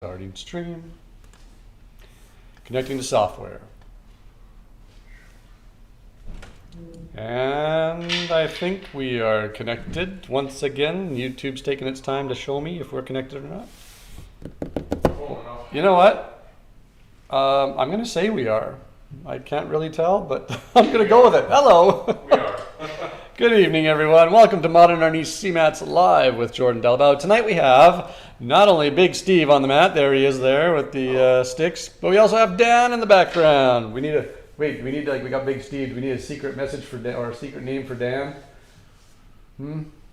Starting stream. Connecting to software. And I think we are connected once again. YouTube's taking its time to show me if we're connected or not. You know what? I'm going to say we are. I can't really tell, but I'm going to go with it. Hello. We are. Good evening, everyone. Welcome to Modern Arnis CMATS Live with Jordan Dellabough. Tonight we have not only Big Steve on the mat, there he is there with the sticks, but we also have Dan in the background. We got Big Steve. Do we need a secret message for Dan, or a secret name for Dan? I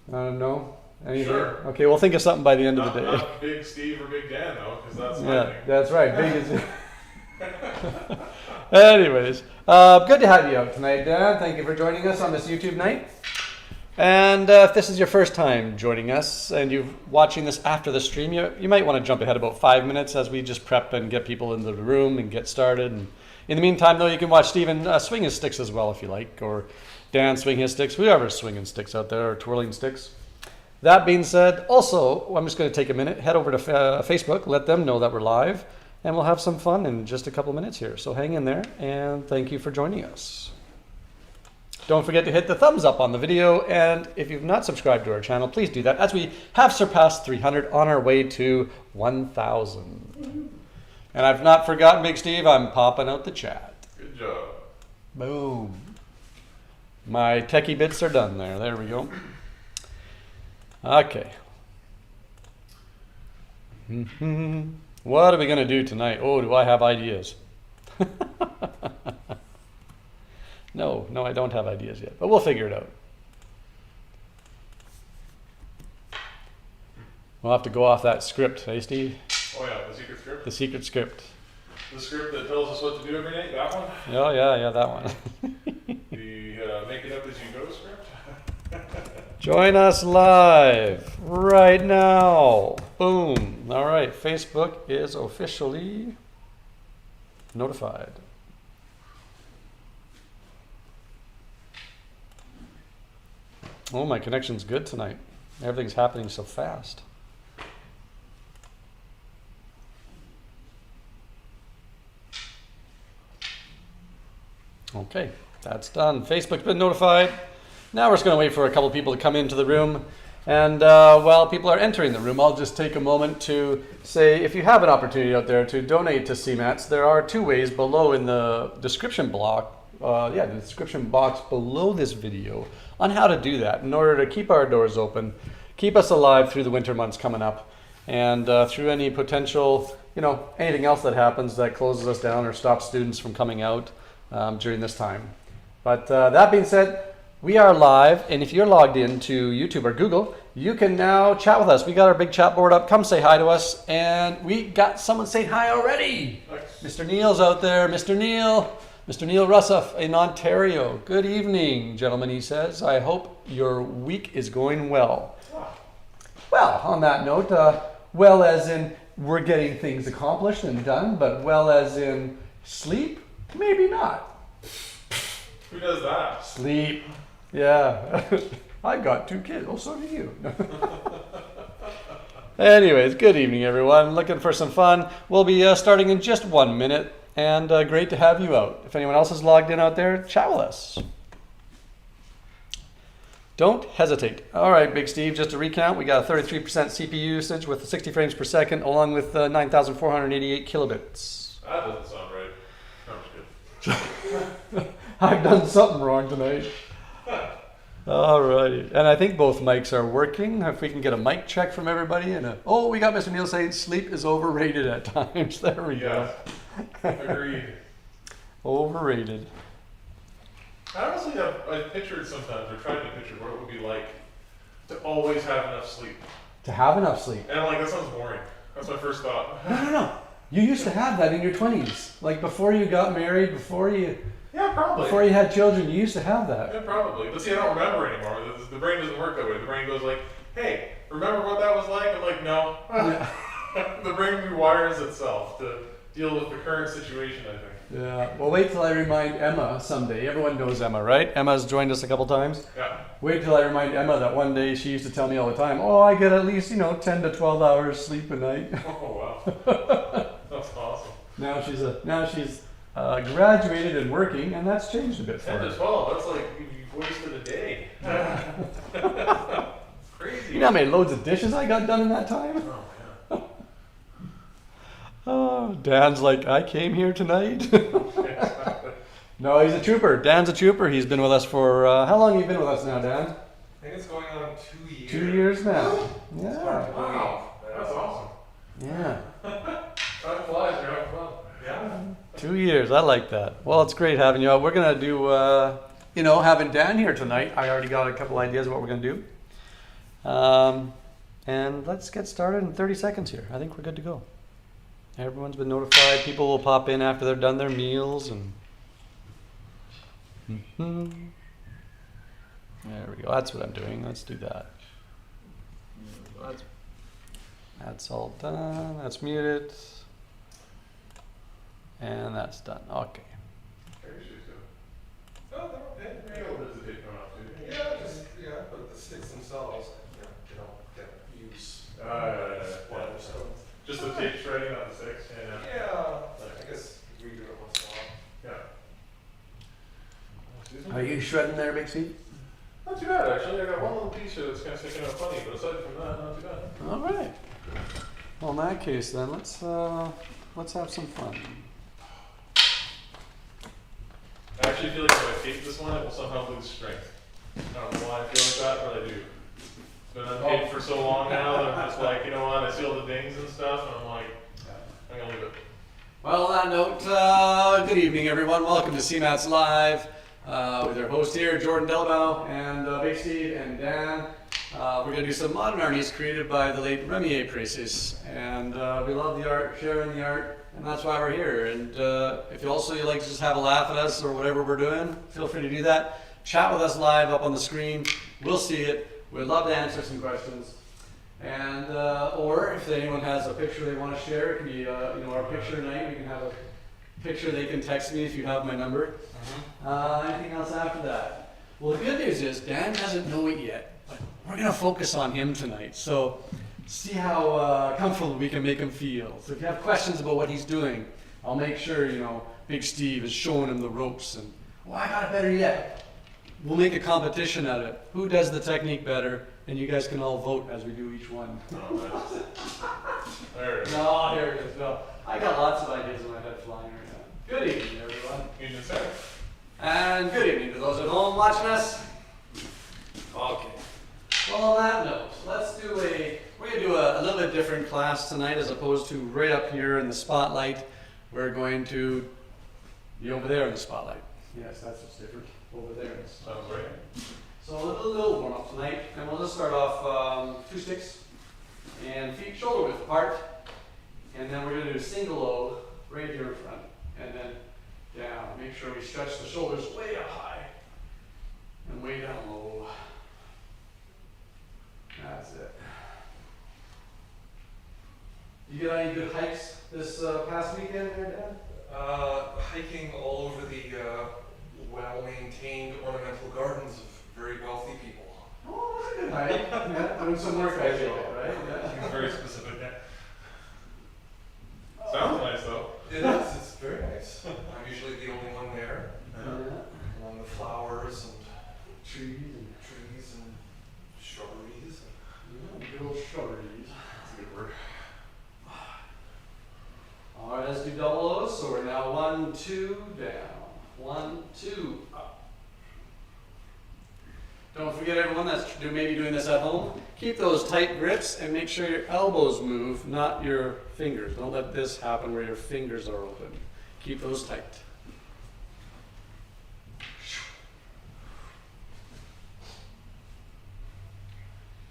don't know. Anything? Sure. Okay, we'll think of something by the end of the day. Not Big Steve or Big Dan, though, because that's my name. That's right. Big is... Anyways, good to have you out tonight, Dan. Thank you for joining us on this YouTube night. And if this is your first time joining us and you're watching this after the stream, you might want to jump ahead about 5 minutes as we just prep and get people into the room and get started. And in the meantime, though, you can watch Steven swing his sticks as well if you like, or Dan swing his sticks, whoever's swinging sticks out there, or twirling sticks. That being said, also, I'm just going to take a minute, head over to Facebook, let them know that we're live, and we'll have some fun in just a couple minutes here. So hang in there, and thank you for joining us. Don't forget to hit the thumbs up on the video, and if you've not subscribed to our channel, please do that, as we have surpassed 300 on our way to 1,000. And I've not forgotten, Big Steve, I'm popping out the chat. Good job. Boom. My techie bits are done there. There we go. Okay. What are we going to do tonight? Oh, do I have ideas? No, I don't have ideas yet, but we'll figure it out. We'll have to go off that script, hey Steve? Oh yeah, the secret script? The secret script. The script that tells us what to do every night, that one? Oh yeah, that one. The make it up as you go script? Join us live right now. Boom. All right, Facebook is officially notified. Oh, my connection's good tonight. Everything's happening so fast. Okay, that's done. Facebook's been notified. Now we're just going to wait for a couple people to come into the room. And while people are entering the room, I'll just take a moment to say, if you have an opportunity out there to donate to CMATS, there are two ways below in the description block. The description box below this video on how to do that in order to keep our doors open, keep us alive through the winter months coming up, and through any potential, anything else that happens that closes us down or stops students from coming out during this time. But that being said, we are live, and if you're logged into YouTube or Google, you can now chat with us. We got our big chat board up. Come say hi to us, and we got someone saying hi already. Nice. Mr. Neil's out there. Mr. Neil Russoff in Ontario. Good evening, gentlemen, he says. I hope your week is going well. Well, on that note, well as in we're getting things accomplished and done, but well as in sleep, maybe not. Who does that? Sleep. Yeah. I got 2 kids. Oh, so do you. Anyways, good evening, everyone. Looking for some fun. We'll be starting in just 1 minute. And great to have you out. If anyone else is logged in out there, chat with us. Don't hesitate. All right, Big Steve, just to recount, we got a 33% CPU usage with 60 frames per second, along with 9,488 kilobits. That doesn't sound right. I'm just kidding. I've done something wrong tonight. All righty. And I think both mics are working. If we can get a mic check from everybody. And we got Mr. Neil saying sleep is overrated at times. There we go. Agreed. Overrated. I honestly I've pictured sometimes, or tried to picture what it would be like to always have enough sleep. To have enough sleep. And that sounds boring. That's my first thought. No. You used to have that in your 20s. Like before you got married, before you had children, you used to have that. Yeah, probably. But see, I don't remember anymore. The brain doesn't work that way. The brain goes like, hey, remember what that was like? I'm like, no. Yeah. The brain rewires itself to deal with the current situation, I think. Yeah. Well, wait till I remind Emma someday. Everyone knows Emma, right? Emma's joined us a couple times. Yeah. Wait till I remind Emma that one day she used to tell me all the time, oh, I get at least, 10 to 12 hours sleep a night. Oh, wow. That's awesome. Now she's graduated and working, and that's changed a bit for 10 her. to 12, that's like you've wasted a day. Crazy. You know how many loads of dishes I got done in that time? Oh, yeah. Oh, Dan's like, I came here tonight. No, he's a trooper. Dan's a trooper. He's been with us for, how long have you been with us now, Dan? I think it's going on 2 years. 2 years now. Yeah. Wow. That's awesome. Yeah. Time flies, you're having fun. Yeah. 2 years. I like that. Well, it's great having you out. We're going to do, having Dan here tonight. I already got a couple ideas of what we're going to do. And let's get started in 30 seconds here. I think we're good to go. Everyone's been notified. People will pop in after they're done their meals. And there we go. That's what I'm doing. Let's do that. That's all done. That's muted. And that's done. Okay. Oh, they're okay. Maybe a little bit of tape going off too. But the sticks themselves, they don't get used. Yeah. Just the tape shredding, not the sticks. Yeah, I guess we do it once in a while. Yeah. Are you shredding there, Big Steve? Not too bad, actually. I got one little piece here that's kind of sticking out funny, but aside from that, not too bad. All right. Well, in that case, then let's have some fun. I actually feel like if I tape this one, it will somehow lose strength. I don't know why I feel like that, but I do. It's been untaped for so long now that I'm just like, you know what, I see all the dings and stuff, and I'm like, I'm gonna leave it. Well, on that note, good evening, everyone. Welcome to CMATS Live with our host here, Jordan Dellabough, and Big Steve and Dan. We're going to do some modern Arnis created by the late Remy Precis. And we love the art, sharing the art, and that's why we're here. And if you also like to just have a laugh at us or whatever we're doing, feel free to do that. Chat with us live up on the screen. We'll see it. We'd love to answer some questions. And or if anyone has a picture they want to share, it can be our picture night. We can have a picture. They can text me if you have my number. Anything else after that? Well, the good news is Dan doesn't know it yet, but we're going to focus on him tonight. So see how comfortable we can make him feel. So if you have questions about what he's doing, I'll make sure Big Steve is showing him the ropes. And I got it better yet. We'll make a competition out of it. Who does the technique better? And you guys can all vote as we do each one. Oh, nice. There it is. No, here it is. No, I got lots of ideas in my head flying right now. Good evening, everyone. Evening, sir. And good evening to those at home watching us. Okay. Well, on that note, we're going to do a little bit different class tonight as opposed to right up here in the spotlight. We're going to be over there in the spotlight. Yes, that's what's different. Over there in the spotlight. Sounds right. So a little warm up tonight, and we'll just start off 2 sticks and feet shoulder width apart, and then we're going to do a single load right here in front, and then down. Make sure we stretch the shoulders way up high and way down low. That's it. You get any good hikes this past weekend there, Dad? Hiking all over the well-maintained ornamental gardens of very wealthy people. Oh, that's a good hike. Yeah, doing some work right? Yeah. Seems very specific. Yeah. Sounds nice though. It is. It's very nice. I'm usually the only one there, along with flowers and trees and shrubberies. Good old shrubberies. That's a good word. All right, let's do double O's. So we're now 1, 2, down. 1, 2, up. Don't forget, everyone that's maybe doing this at home, keep those tight grips and make sure your elbows move, not your fingers. Don't let this happen where your fingers are open. Keep those tight.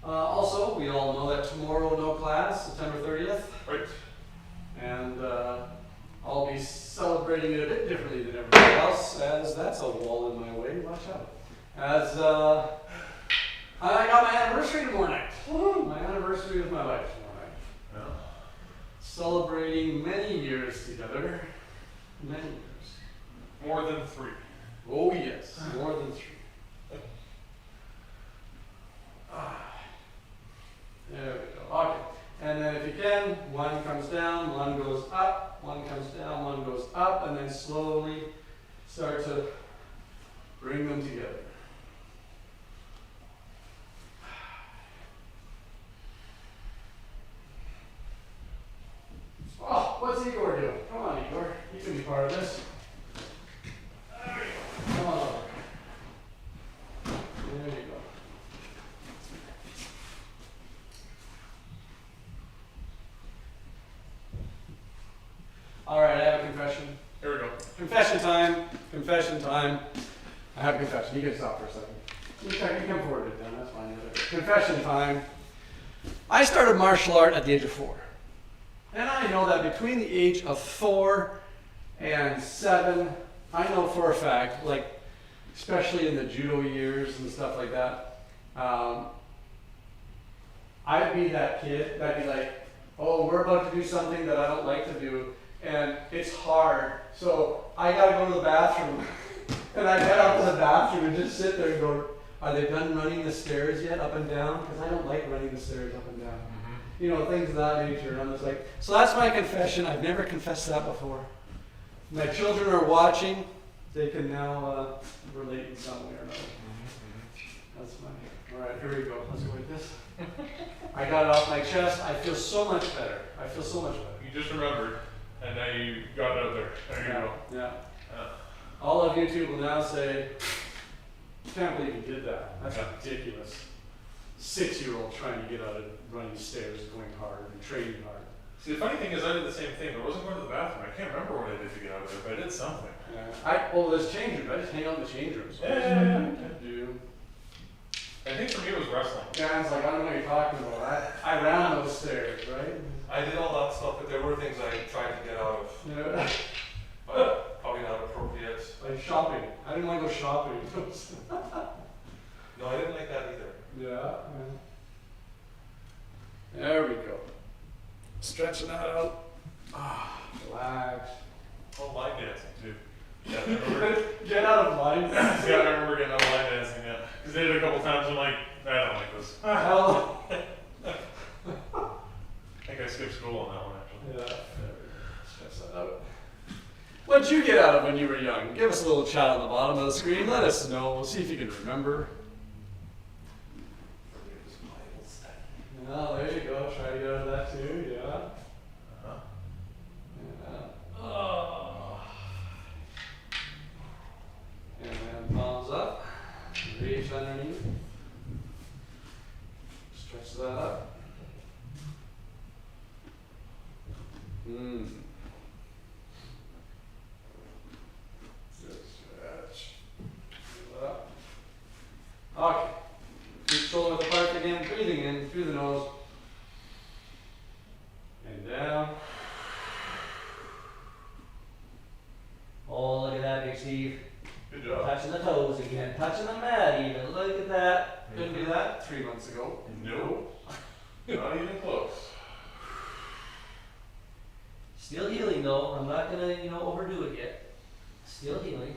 Also, we all know that tomorrow no class, September 30th. Right. And I'll be celebrating it a bit differently than everybody else, as that's a wall in my way. Watch out. As I got my anniversary tomorrow night. My anniversary with my wife tomorrow night. Yeah. Celebrating celebrating many years together. Many years. More than 3. Oh yes, more than 3. There we go. Okay. And then if you can, one comes down, one goes up, one comes down, one goes up, and then slowly start to bring them together. Oh, what's Igor doing? Come on, Igor. You can be part of this. There we go. Come on over. There you go. All right, I have a confession. Here we go. Confession time. Confession time. I have a confession. You can stop for a second. You come forward with them. That's fine. Confession time. I started martial art at the age of 4. And I know that between the age of 4 and 7, I know for a fact, like, especially in the judo years and stuff like that, I'd be that kid that'd be like, oh, we're about to do something that I don't like to do, and it's hard, so I gotta go to the bathroom. And I'd head out to the bathroom and just sit there and go, are they done running the stairs yet, up and down? Because I don't like running the stairs up and down. You know, things of that nature. And I'm just like, so that's my confession. I've never confessed that before. My children are watching. They can now relate in some way or another. That's funny. All right, here we go. Let's go like this. I got it off my chest. I feel so much better. I feel so much better. You just remembered, and now you got it out there. There you go. Yeah. All of YouTube will now say, can't believe you did that. That's ridiculous. 6-year-old trying to get out of running stairs, going hard and training hard. See, the funny thing is I did the same thing. I wasn't going to the bathroom. I can't remember what I did to get out of there, but I did something. There's change rooms. I just hang out in the change rooms. I think for me it was wrestling. Dan's like, I don't know what you're talking about. I ran those stairs, right? I did all that stuff, but there were things I tried to get out of. Yeah. But probably not appropriate. Like shopping. I didn't want to go shopping. No, I didn't like that either. Yeah. There we go. Stretching that out. Relax. Oh, line dancing too. Yeah, I remember. Get out of line. Yeah, I remember getting out of line dancing, yeah. Because they did it a couple times, I'm like, I don't like this. Hell. I think I skipped school on that one, actually. Yeah. Stretch that out. What'd you get out of when you were young? Give us a little chat on the bottom of the screen. Let us know. We'll see if you can remember. Oh, there you go. Try to get out of that too. Yeah. Yeah. Oh. And then palms up. Reach underneath. Stretch that up. Good stretch. Pull it up. Okay. Keep shoulders apart again. Breathing in through the nose. And down. Oh, look at that, Big Steve. Good job. Touching the toes again. Touching the mat even. Look at that. Couldn't do that 3 months ago. Nope. Not even close. Still healing though. I'm not gonna, overdo it yet. Still healing.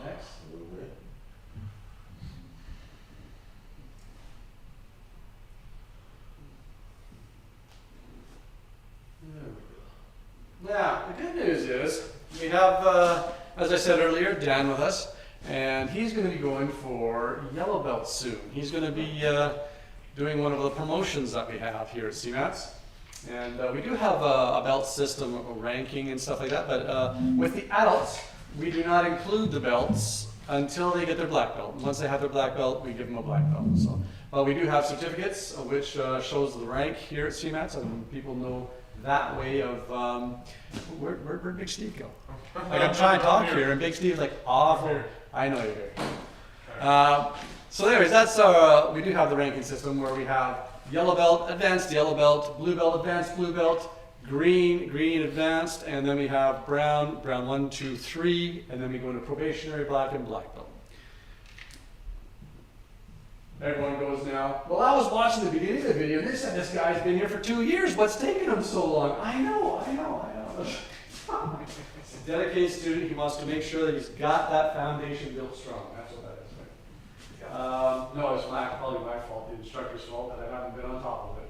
Next, a little bit. There we go. Now, the good news is we have, as I said earlier, Dan with us, and he's going to be going for yellow belt soon. He's going to be doing one of the promotions that we have here at CMATS. And we do have a belt system, a ranking and stuff like that, but with the adults, we do not include the belts until they get their black belt. And once they have their black belt, we give them a black belt. So, but we do have certificates, which shows the rank here at CMATS, and people know that way of, where'd Big Steve go? Like I'm trying to talk here and Big Steve's like awful. I know you're here. So anyways, that's we do have the ranking system where we have yellow belt, advanced yellow belt, blue belt, advanced blue belt, green, green, advanced, and then we have brown, brown 1, 2, 3, and then we go into probationary, black, and black belt. Everyone goes now, well, I was watching the beginning of the video, and they said this guy's been here for 2 years. What's taking him so long? I know. He's a dedicated student. He wants to make sure that he's got that foundation built strong. That's what that is. Right? No, it's probably my fault, the instructor's fault, that I haven't been on top of it.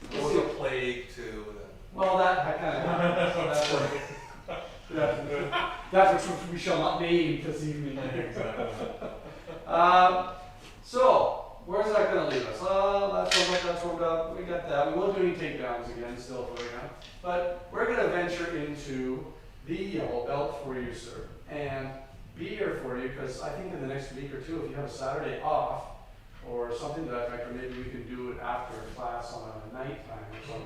But It was a plague too. well, that kind of happened. That's what we shall not name this evening. So, where's that going to leave us? That's warmed up, we got that. We won't do any takedowns again, still for right now. But we're going to venture into the yellow belt for you, sir. And be here for you, because I think in the next week or two, if you have a Saturday off, or something to that effect, or maybe we can do it after class on a night time or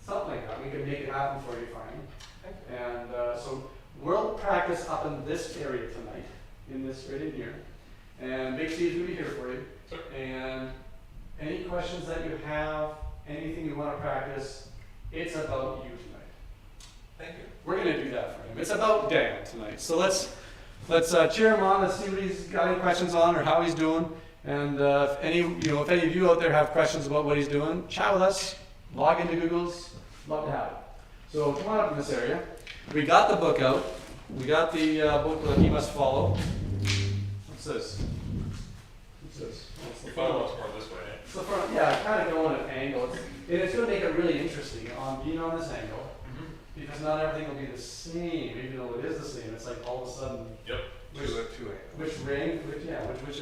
something like that. We can make it happen for you, fine. And so we'll practice up in this area tonight, in this right in here. And Big Steve's going to be here for you. Sure. And any questions that you have, anything you want to practice, it's about you tonight. Thank you. We're going to do that for him. It's about Dan tonight. So let's cheer him on. Let's see what he's got any questions on or how he's doing. And if any of you out there have questions about what he's doing, chat with us. Log into Google's. Love to have it. So come on up in this area. We got the book out. We got the book that he must follow. What's this? What's this? What's the Your phone looks more this way, eh? It's the front. Yeah, kind of going at an angle. It's going to make it really interesting on being on this angle, because not everything will be the same, even though it is the same. It's like all of a sudden, Yep. which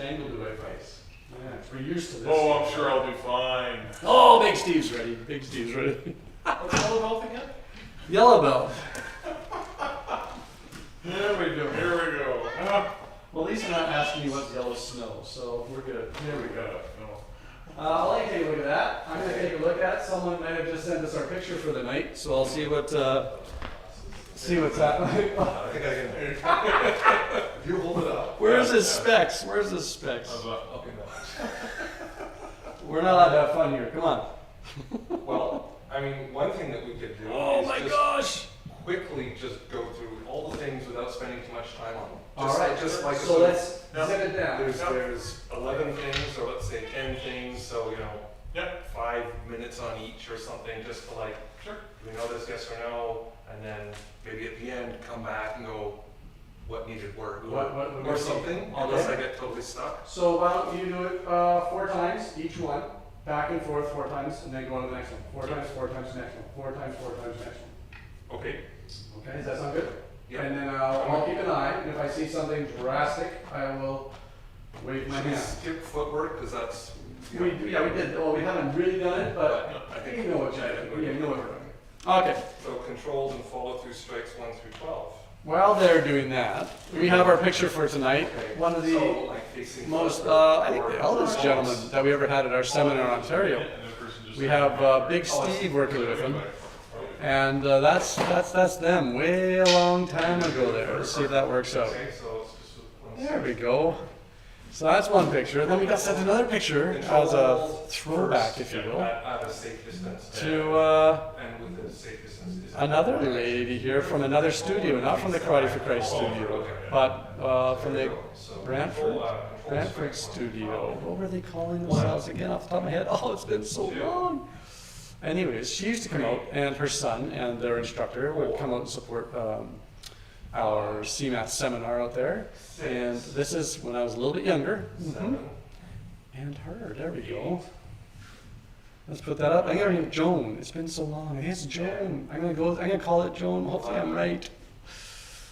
angle do I face? Yeah, we're used to this. Oh, I'm sure I'll do fine. Oh, Big Steve's ready. Big Steve's ready. What's yellow belt again? Yellow belt. There we go. Here we go. Well, at least you're not asking me what's yellow snow, so we're good. There we go. No. I'll let you take a look at that. I'm going to take a look at it. Someone might have just sent us our picture for the night, so I'll see what's happening. I think I can. If you hold it up. Where's his specs? Where's his specs? How's that? Okay, no. We're not allowed to have fun here. Come on. Well, I mean, one thing that we could do Oh is my just gosh! quickly just go through all the things without spending too much time on them. All right. Just like So let's zip it down. there's 11 things, or let's say 10 things, so Yep. 5 minutes on each or something, just to like, Sure. do we know this, yes or no? And then maybe at the end, come back and go, what needed work, or something, unless I get totally stuck. So why don't you do it 4 times, each one, back and forth 4 times, and then go on to the next one. 4 times, next one. 4 times, next one. Okay. Okay, does that sound good? Yeah. And then I'll keep an eye, and if I see something drastic, I will wave my Should we hand. skip footwork, because that's, We did. Well, we haven't really done it, but I I think think you know what you're doing. Yeah, you know what we're doing. Okay. so controls and follow through strikes 1 through 12. While they're doing that, we have our picture for tonight. One of the So, like facing most, forward, I think the or eldest false. gentleman that we ever had at our seminar in Ontario. And the person just We have Big Steve working with him, and that's them way a long time ago there. Let's see if that works out. Okay, so it's just one There we go. So that's one picture. Then we got sent another picture as a throwback, if you will, At a safe distance. to And with a safe distance. is- another lady here from another studio, not from the Karate for Christ studio, but from There the we go. So Brantford control studio. What were they calling themselves again off the top of my head? Oh, it's been so long. Anyways, she used to come out, and her son and their instructor would come out and support our CMATS seminar out there. And this is when I was a little bit younger. Mhm. 7. And her, there we go. Let's put that up. I'm gonna name Joan. It's been so long. I think it's Joan. I'm gonna call it Joan. Hopefully I'm right.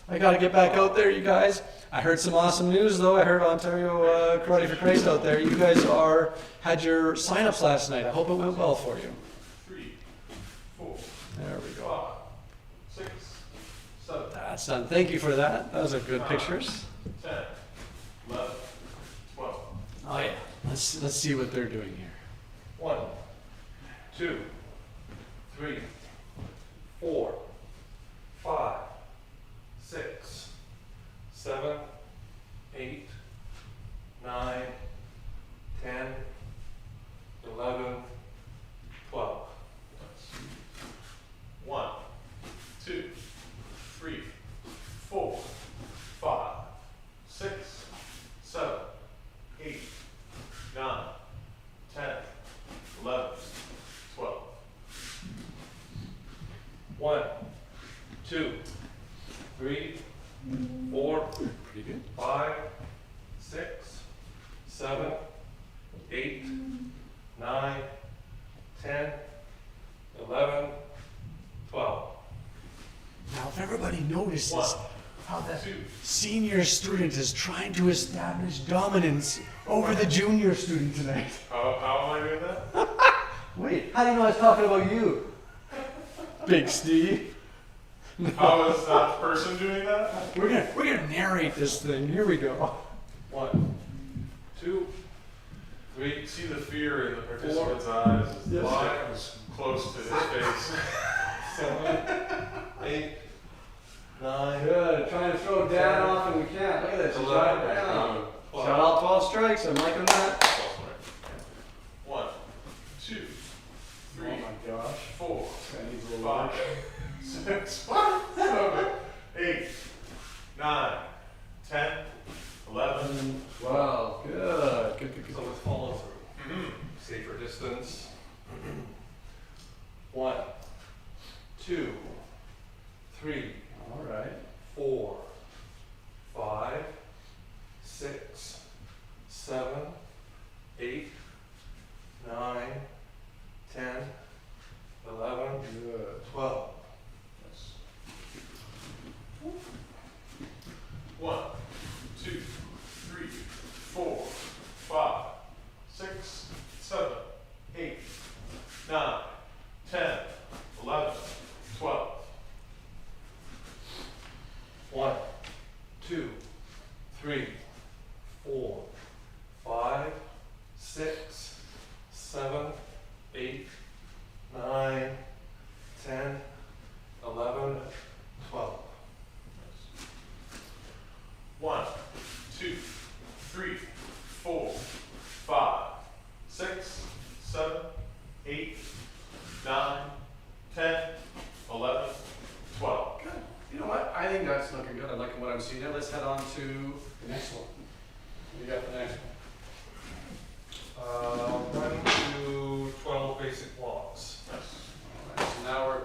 I gotta get back out there, you guys. I heard some awesome news though. I heard Ontario Karate for Christ out there. You guys had your sign-ups last night. I hope it went well for you. 3, 4, There we go. 5, 6, 7, That's done. Thank you for that. Those are good pictures. 10, 11, 12. Oh yeah. Let's see what they're doing here. 1, 2, 3, 4, 5, 6, 7, 8, 9, 10, 11, 12. 1, 2, 3, 4, 5, 6, 7, 8, 9, 10, 11, 12. 1, 2, 3, 4, Pretty good. 5, 6, 7, 8, 9, 10, 11, 12. Now, if everybody notices 1, how the 2, senior student is trying to establish dominance over the junior student tonight. how am I doing that? Wait, how do you know I was talking about you? Big Steve. How is that person doing that? We're gonna narrate this thing. Here we go. 1, 2, 3, You see the fear in the participant's eyes as the Yes. stick comes close to his face. 7, 8, 9, Good. Trying to throw Dan off and we can't. Look at this. He's 11, shot it down. 12. Shot out 12 strikes. I'm liking that. 1, 2, 3, Oh my gosh. 4, That needs a little 5, 6, 7, 8, 9, 10, 11. 12. Good. Good. So let's follow through. Mhm. Safer distance. 1, 2, 3, All right. 4, 5, 6, 7, 8, 9, 10, 11, Good. 12. 1, 2, 3, 4, 5, 6, 7, 8, 9, 10, 11, 12. 1, 2, 3, 4, 5, 6, 7, 8, 9, 10, 11, 12. 1, 2, 3, 4, 5, 6, 7, 8, 9, 10, 11, 12. Good. You know what? I think that's looking good. I'm liking what I'm seeing there. Let's head on to the next one. What do you got for the next one? 1 to 12 basic blocks. Nice. All right. So now we're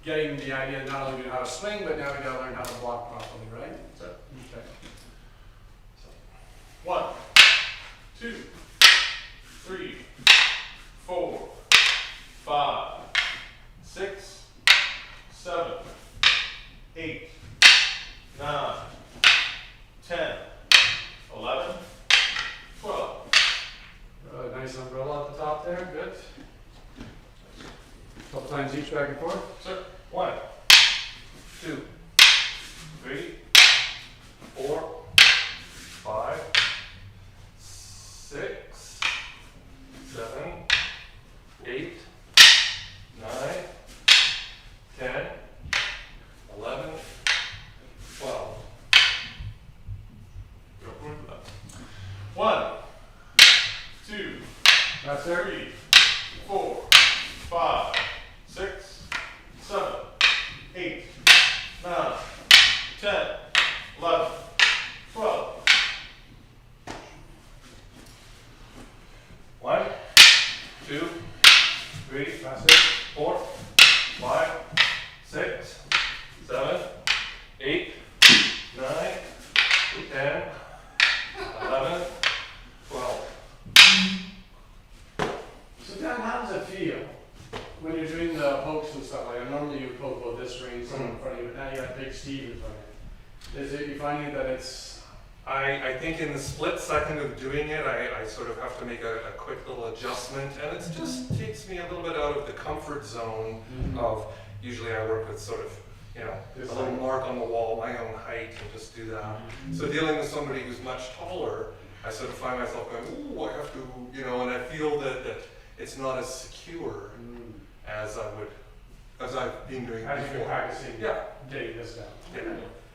getting the idea not only do how to swing, but now we got to learn how to block properly, right? So, Okay. 1, 2, 3, 4, 5, 6, 7, 8, 9, 10, 11, 12. Good. Nice umbrella at the top there. Good. Couple times each back and forth. Sir. 1, 2, 3, 4, 5, 6, 7, 8, 9, 10, 11, 12. Go for that. 1, 2, That's there. 3, 4, 5, 6, 7, 8, 9, 10, 11, 12. 1, 2, 3, That's it. 4, 5, 6, 7, 8, 9, 10, 11, 12. So Dan, how does it feel when you're doing the pokes and stuff like that? Normally you would poke about this range, someone in front of you, but now you got Big Steve in front of you. Is it you finding that it's I think in the split second of doing it, I sort of have to make a quick little adjustment, and it just takes me a little bit out of the comfort zone of, usually I work with sort of, you know, This a little height. mark on the wall, my own height, and just do that. So dealing with somebody who's much taller, I sort of find myself going, ooh, I have to, you know, and I feel that it's not as secure as I would as I've been doing As you've been before. practicing Yeah. getting this down. Yeah.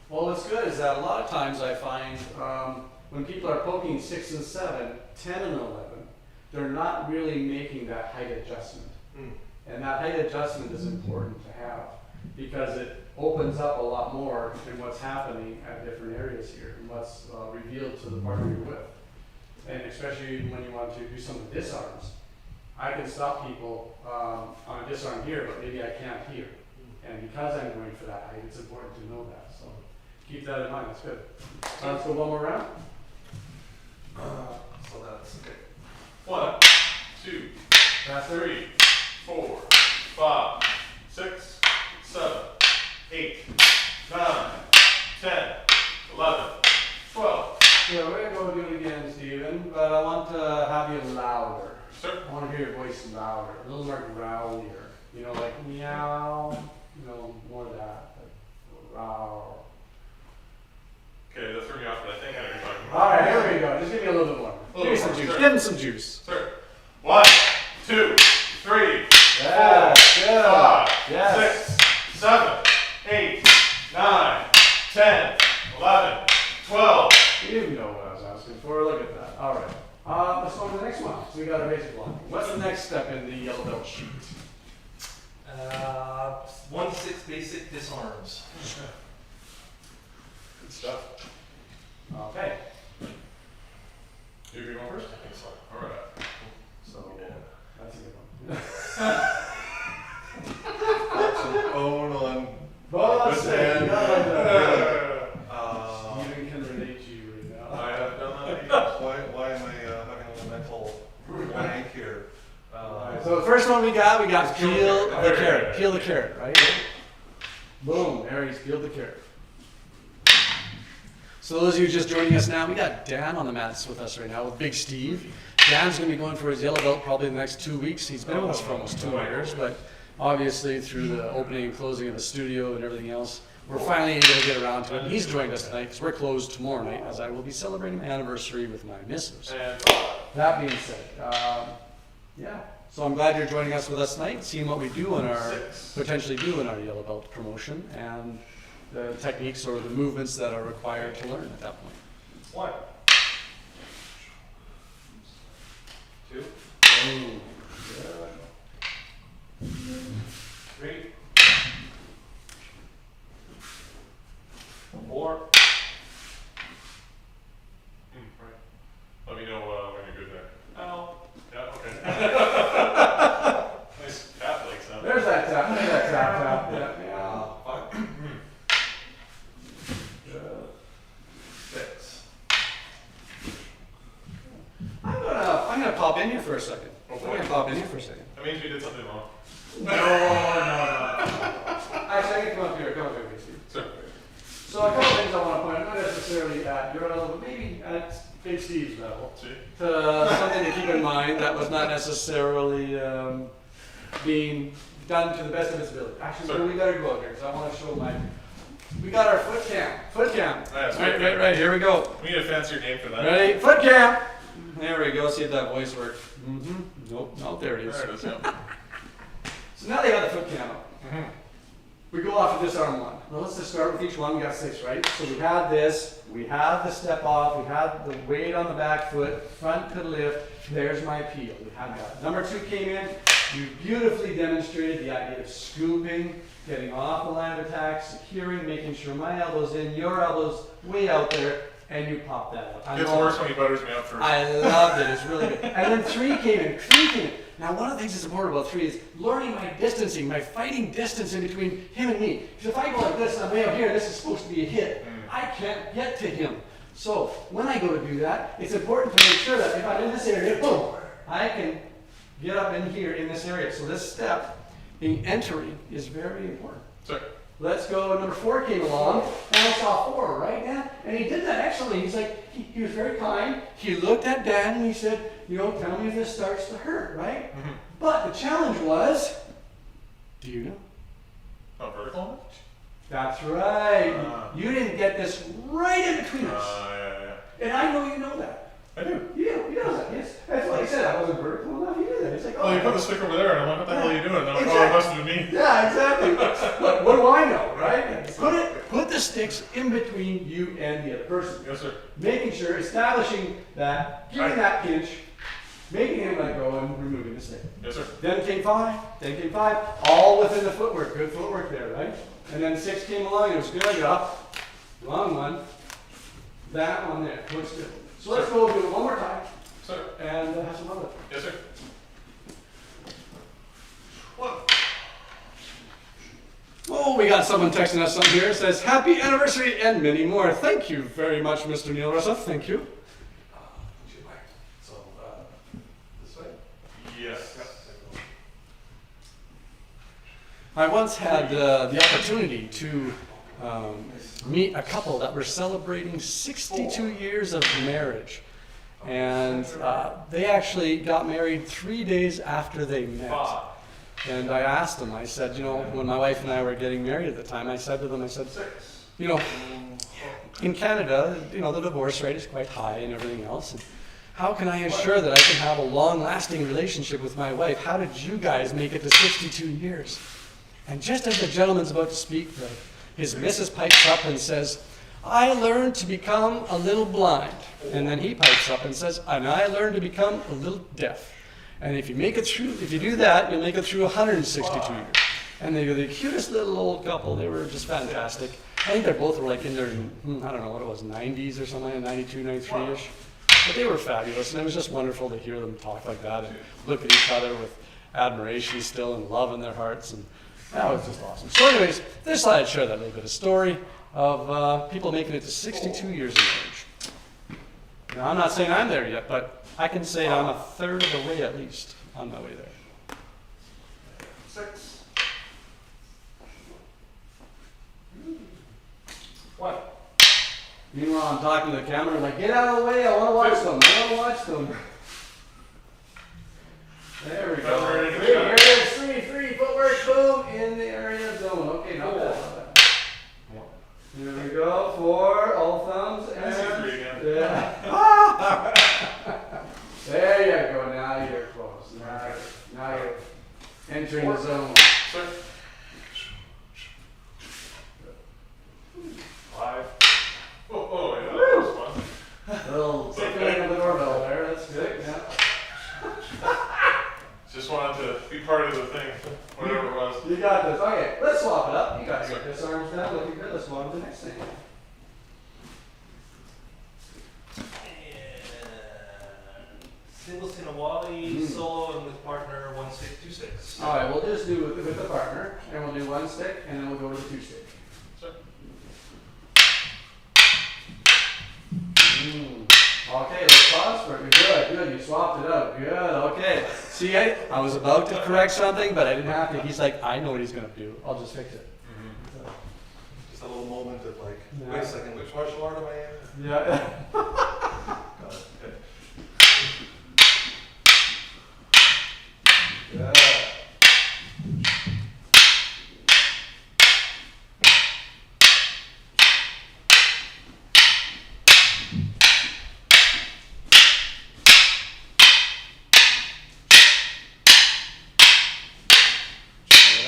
Well, what's good is that a lot of times I find when people are poking 6 and 7, 10 and 11, they're not really making that height adjustment. Mm. And that height adjustment is important to have because it opens up a lot more in what's happening at different areas here and what's revealed to the partner you're with. And especially when you want to do some of the disarms. I can stop people on a disarm here, but maybe I can't here. And because I'm going for that height, it's important to know that. So keep that in mind. That's good. Let's go one more round. So that's okay. 1, 2, That's 3, 4, 5, 6, 7, 8, 9, 10, 11, 12. Yeah, we're going to go do it again, Stephen, but I want to have you louder. Sir. I want to hear your voice louder, a little more growlier. You know, like meow, you know, more of that. Like, growl. Okay, that threw me off, but I think I know what you're talking All about. right, here we go. Just give me a little bit more. A little Give me some more, juice. sir. Give him some juice. Sir. 1, 2, 3, Yeah, 4, good. 5, Yes. 6, 7, 8, 9, 10, 11, 12. You know what I was asking for. Look at that. All right. Let's go on to the next one. So we got a basic one. What's the next step in the yellow belt sheet? 1-6 basic disarms. Good stuff. Okay. You going first? I think so. All right. So that's a good one. That's an own on. Boss, Good man. Stephen can relate to you right now. I have done that. Why am I having a little mental blank here? So the first one we got Peel peel the the carrot. carrot. Peel the carrot, right? Boom, there he's peeled the carrot. So those of you just joining us now, we got Dan on the mats with us right now with Big Steve. Dan's going to be going for his yellow belt probably in the next 2 weeks. He's been with us for almost 2 years, but obviously through the opening and closing of the studio and everything else, we're finally able to get around to it. He's joined us tonight because we're closed tomorrow night as I will be celebrating my anniversary with my missus. And That being said, yeah. So I'm glad you're joining us with us tonight, seeing what we do in our, potentially do in our yellow belt promotion and the techniques or the movements that are required to learn at that point. 1, 2, 3, 4. Right. Let me know when you're good there. Ow. Yeah, okay. Nice calf legs, huh? There's that tap, yeah. Yeah. 5, 6. I'm gonna pop in here for a second. Oh, I'm boy. gonna pop in here for a second. That means we did something wrong. No. Actually, I can come up here, Steve. Sir. So a couple things I want to point out, not necessarily at your level, but maybe at Big Steve's level. See? Something to keep in mind that was not necessarily being done to the best of its ability. Actually, Sorry. we better go out here because I want to show my. We got our foot cam. Foot cam. That's Right. Here we go. We need a fancier name for that. Ready? Foot cam. There we go. See if that voice works. Nope. No, there it is. There it is, yeah. So now they got the foot cam up. Mhm. We go off of this arm one. Now let's just start with each one. We got 6, right? So we had this, we had the step off, we had the weight on the back foot, front to lift. There's my peel. We had that. Number 2 came in. You beautifully demonstrated the idea of scooping, getting off the line of attack, securing, making sure my elbow's in, your elbow's way out there, and you pop that up. I Gets know- worse when he butters me up first. I loved it. It's really good. And then 3 came in. 3 came in. Now, one of the things that's important about 3 is learning my distancing, my fighting distance in between him and me. Because if I go like this, I'm way up here, this is supposed to be a hit. I can't get to him. So, when I go to do that, it's important to make sure that if I'm in this area, boom, I can get up in here in this area. So this step, being entering, is very important. Sir. Let's go. Number 4 came along, and I saw 4, right, Dan? And he did that excellently. He's like, he was very kind. He looked at Dan and he said, you know, tell me if this starts to hurt, right? Mhm. But the challenge was, do you know? Not vertical? That's right. You didn't get this right in between us. Yeah. And I know you know that. I do. You know that, yes. That's why I said I wasn't vertical enough. You knew that. It's like, Well, you put the stick over there, and I'm like, what the hell are you doing? And they're like, oh, it must have been me. Yeah, exactly. Look, what do I know, right? Put the sticks in between you and the other person. Yes, sir. Making sure, establishing that, giving that pinch, making him let go and removing the stick. Yes, sir. Then came 5, all within the footwork, good footwork there, right? And then 6 came along, it was good, up, long one, that one there, looks good. So let's go do it one more time, Sir. and have some fun with it. Yes, sir. Oh, we got someone texting us something here. It says, happy anniversary and many more. Thank you very much, Mr. Neil Russell. Thank you. So, this way? Yes. I once had the opportunity to meet a couple that were celebrating 62 years of marriage. And they actually got married 3 days after they met. And I asked them, I said, you know, when my wife and I were getting married at the time, I said to them, I said, you know, in Canada, you know, the divorce rate is quite high and everything else. And how can I ensure that I can have a long-lasting relationship with my wife? How did you guys make it to 62 years? And just as the gentleman's about to speak, his missus pipes up and says, I learned to become a little blind. And then he pipes up and says, and I learned to become a little deaf. And if you make it through, if you do that, you'll make it through 162 years. And they were the cutest little old couple. They were just fantastic. I think they both were like in their, I don't know what it was, 90s or something, 92, 93-ish. But they were fabulous, and it was just wonderful to hear them talk like that and look at each other with admiration still and love in their hearts. And that was just awesome. So anyways, this slide showed that little bit of story of people making it to 62 years of age. Now, I'm not saying I'm there yet, but I can say I'm a third of the way at least on my way there. 6. 1. Meanwhile, I'm talking to the camera, like, get out of the way, I want to watch them, I want to watch them. There we go. Ready to 3, go. here it is, 3, footwork, boom, in the area zone. Okay, not bad, not bad. Here we go, 4, all thumbs, I see and 3 again. yeah. There you go, now you're close. Now you're entering the zone. Sir. 5. Oh, yeah, that was fun. Little tickling of the doorbell there, that's good, yeah. Just wanted to be part of the thing, whatever it was. You got this. Okay, let's swap it up. You got this arms down, looking good. Let's move on to the next thing. Single Sinawali, solo, and with partner 1626. All right, we'll just do it with the partner, and we'll do 1 stick, and then we'll go to the 2 stick. Sir. Okay, let's pause for it. Good, good. You swapped it out. Good. Okay. See, I was about to correct something, but I didn't have to. He's like, I know what he's gonna do. I'll just fix it. Just a little moment of like, Yeah. wait a second, which martial art am I in? Yeah. Got it. Okay. Yeah.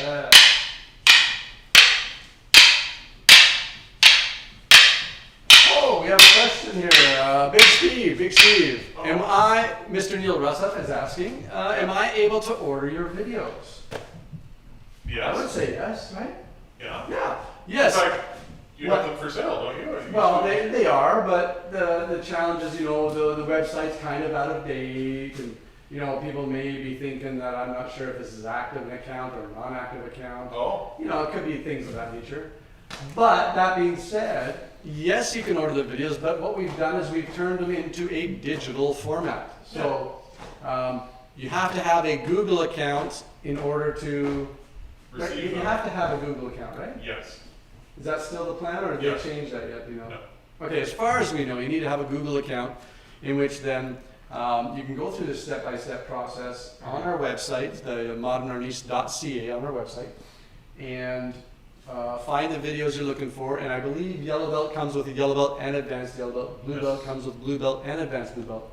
Yeah. Oh, we have a question here. Big Steve. Am I, Mr. Neil Russell is asking, am I able to order your videos? I would Yes. say yes, right? Yeah. Yeah. Yes. In fact, you have them for sale, don't you? Or you Well, just- they are, but the challenge is, you know, the website's kind of out of date, and you know, people may be thinking that I'm not sure if this is active an account or a non-active account. Oh, You know, it could be things of that nature. But that being said, yes, you can order the videos, but what we've done is we've turned them into a digital format. So you have to have a Google account in order to. receive You them. have to have a Google account, right? Yes. Is that still the plan, or did Yes. they change that yet? Do you know? No. Okay, as far as we know, you need to have a Google account, in which then you can go through this step-by-step process on our website, the modernarnis.ca on our website, and find the videos you're looking for. And I believe Yellow Belt comes with a Yellow Belt and Advanced Yellow Belt. Blue Yes. Belt comes with Blue Belt and Advanced Blue Belt.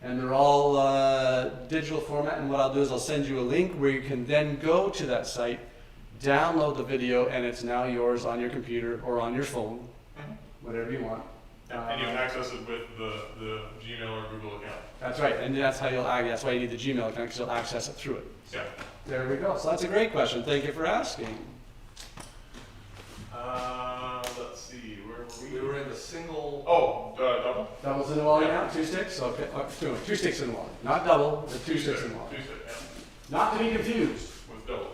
And they're all digital format, and what I'll do is I'll send you a link where you can then go to that site, download the video, and it's now yours on your computer or on your phone, whatever you want. And you can access it with the Gmail or Google account. That's right, and that's how that's why you need the Gmail account, because you'll access it through it. Yeah. There we go. So that's a great question. Thank you for asking. Let's see, where were We were in the single. Oh, double? Doubles in the wall now? 2 sticks? Okay. Two sticks in the wall. Not double, but 2 sticks in the wall. 2 sticks, yeah. Not to be confused. With double.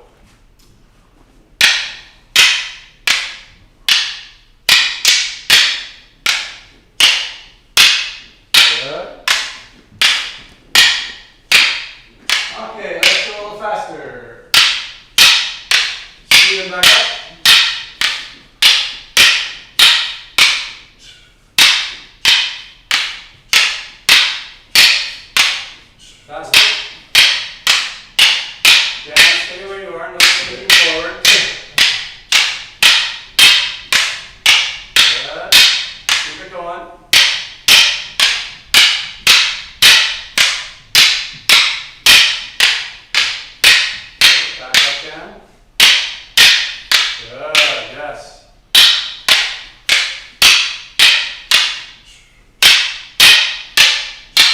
Good. Okay, let's go a little faster. Speed it back up. Faster. Yeah, stay where you are, no moving forward. Good. Keep it going. Back up down. Good, yes.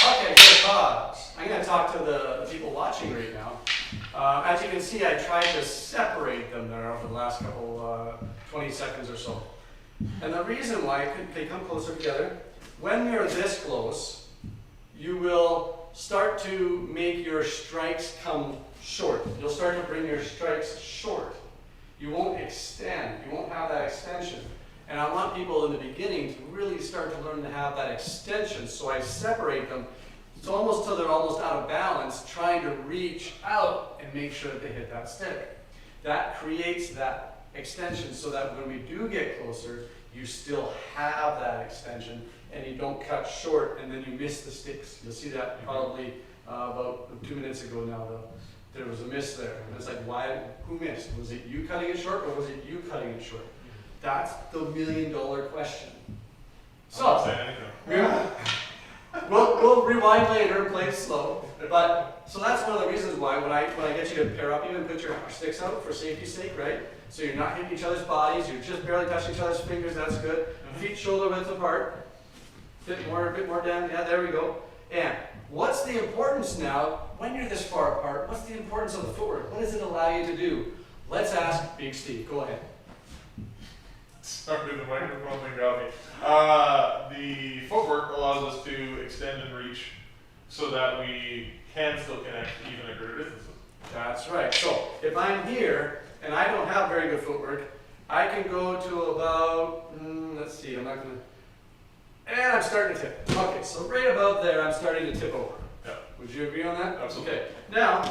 Okay, good pause. I'm going to talk to the people watching right now. As you can see, I tried to separate them there over the last couple 20 seconds or so. And the reason why, they come closer together. When you're this close, you will start to make your strikes come short. You'll start to bring your strikes short. You won't extend. You won't have that extension. And I want people in the beginning to really start to learn to have that extension. So I separate them. It's almost till they're almost out of balance, trying to reach out and make sure that they hit that stick. That creates that extension so that when we do get closer, you still have that extension and you don't cut short and then you miss the sticks. You'll see that probably about 2 minutes ago now though. There was a miss there. And it's like, why? Who missed? Was it you cutting it short or was it you cutting it short? That's the $1 million question. I'm not So, saying anything. yeah. We'll rewind later, play it slow. But so that's one of the reasons why when I get you to pair up, even put your sticks out for safety's sake, right? So you're not hitting each other's bodies, you're just barely touching each other's fingers. That's good. Feet shoulder width apart. A bit more down. Yeah, there we go. And what's the importance now when you're this far apart? What's the importance of the footwork? What does it allow you to do? Let's ask Big Steve. Go ahead. Sorry, the microphone thing got me. The footwork allows us to extend and reach so that we can still connect even at greater distances. That's right. So if I'm here and I don't have very good footwork, I can go to about, let's see, I'm not going to, and I'm starting to tip. Okay, so right about there, I'm starting to tip over. Yeah. Would you agree on that? Absolutely. Okay. Now,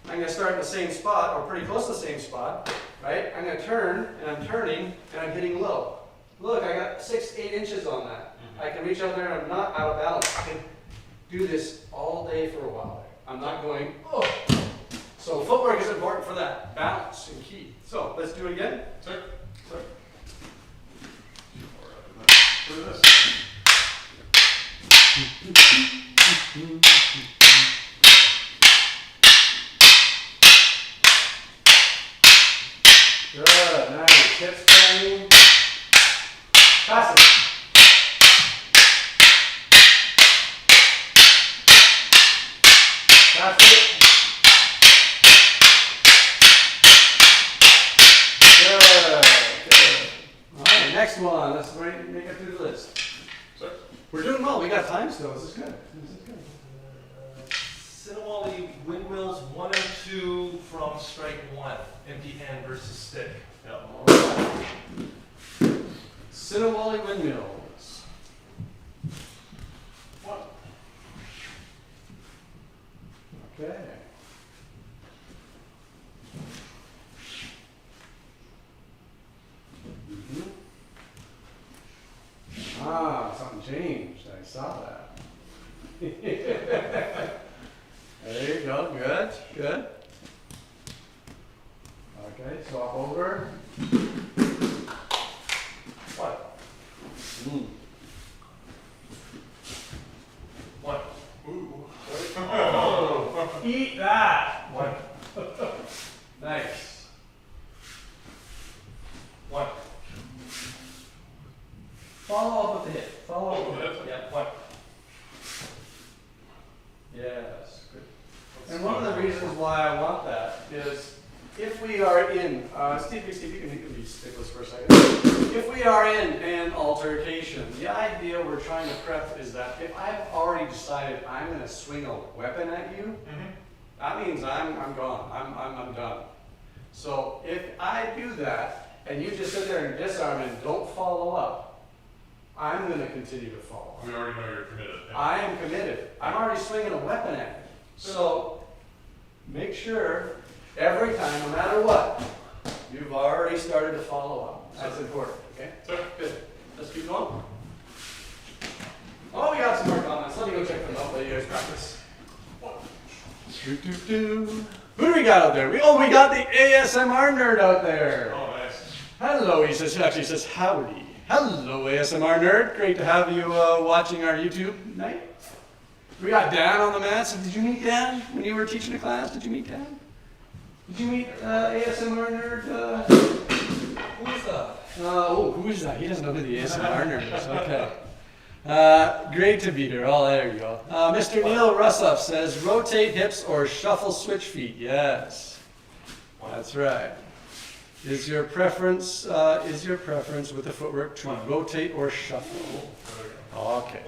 I'm going to start in the same spot, or pretty close to the same spot, right? I'm going to turn, and I'm turning, and I'm hitting low. Look, I got 6-8 inches on that. I can reach out there, and I'm not out of balance. I can do this all day for a while. I'm not going, oh. So footwork is important for that. Balance and key. So let's do it again. Sir? Sorry. What is this? Good. Nice. Hips turning. Pass it. That's it. Good. Good. All right, next one. Let's make it through the list. Sir? We're doing well. We got time still. This is good. This is good. Cinnamon windmills 1 and 2 from strike 1. Empty hand versus stick. All right. Cinnamon windmills. What? Okay. Ah, something changed. I saw that. There you go. Good. Good. Okay, swap over. What? Mm. What? Ooh. Follow up with the hip. Follow up with the hip. Oh, Yeah, point. Yes, good. And one of the reasons why I want that is if we are in, Steve, you can stick this for a second. If we are in an altercation, the idea we're trying to prep is that if I've already decided I'm going to swing a weapon at you, that means I'm gone. I'm done. So if I do that and you just sit there and disarm and don't follow up, I'm going to continue to follow up. We already know you're committed. Yeah. I am committed. I'm already swinging a weapon at you. So make sure every time, no matter what, you've already started to follow up. That's important, okay? Sir. Good. Let's keep going. Oh, we got some more comments. Let me go check them out while you guys practice. Who do we got out there? We got the ASMR nerd out there. Oh, nice. Hello, he says, actually says howdy. Hello, ASMR nerd. Great to have you watching our YouTube night. We got Dan on the mats. Did you meet Dan when you were teaching a class? Did you meet Dan? Did you meet ASMR nerd? Who is that? Who is that? He doesn't know who the ASMR nerd is. Okay. Great to be here. Oh, there you go. Mr. Neil Russoff says, rotate hips or shuffle switch feet. Yes, that's right. Is your preference with the footwork to rotate or shuffle? Okay.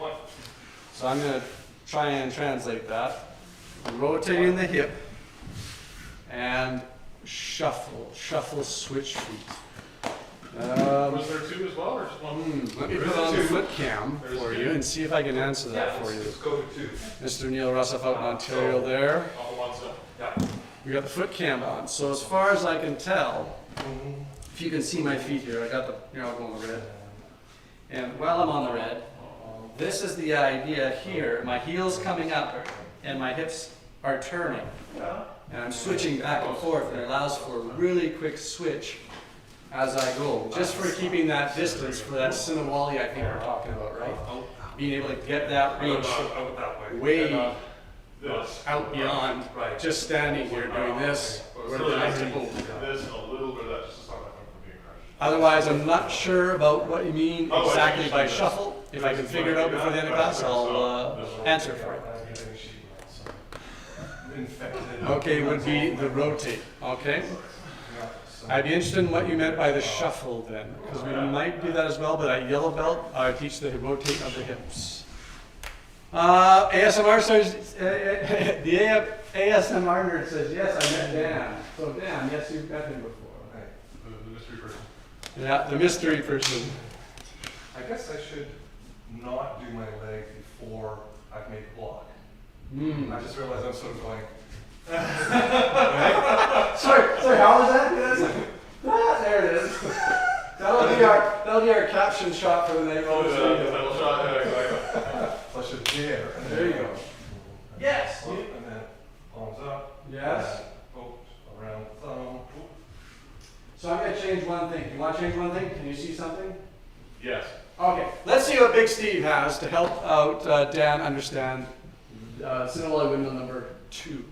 So I'm going to try and translate that. Rotating the hip and shuffle switch feet. Was there two as well, or just one? Let me put on the foot cam for you and see if I can answer that for you. Let's go to 2. Mr. Neil Russoff out in Ontario there. Off of one side. Yeah. We got the foot cam on. So as far as I can tell, if you can see my feet here, I got the, here I'll go on the red. And while I'm on the red, this is the idea here. My heel's coming up and my hips are turning. And I'm switching back and forth, and it allows for a really quick switch as I go. Just for keeping that distance for that Sinawali I think we're talking about, right? Being able to get that reach Out that way. way This. out beyond just standing here doing this. Where the legs are moving. This and a little bit of that just to stop that from being crushed. Otherwise, I'm not sure about what you mean Oh, exactly by this. shuffle. If I can figure it out before the end of class, I'll answer for it. Infected. Okay, would be the rotate, okay? I'd be interested in what you meant by the shuffle then, because we might do that as well, but at yellow belt, I teach the rotate of the hips. ASMR says, the ASMR nerd says, yes, I met Dan. So Dan, yes, you've met him before. The mystery person. Yeah, the mystery person. I guess I should not do my leg before I've made the block. I just realized I'm sort of going. Sorry, how was that? There it is. That'll be our caption shot for the name of this The video. title shot, yeah, exactly. So I should dare. There you go. Yes. And then palms up. Yes. Oh, around the thumb. So I'm going to change one thing. Do you want to change one thing? Can you see something? Yes. Okay. Let's see what Big Steve has to help out Dan understand Sinawali windmill number 2.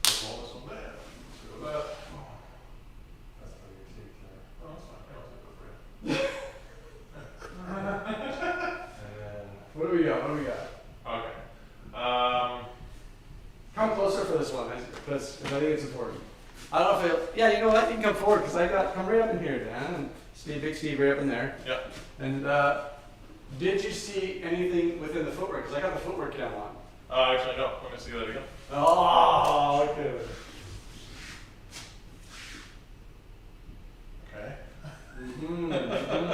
This one there. Let's go with that. That's how you take care. Oh, that's fine. I'll take it for you. And then What do we got? Okay. Come closer for this one, because I think it's important. I don't know if yeah, you know what? You can come forward, because come right up in here, Dan, and Big Steve right up in there. Yeah. And did you see anything within the footwork? Because I got the footwork cam on. Actually, no. Let me see that again. Oh, okay. Okay.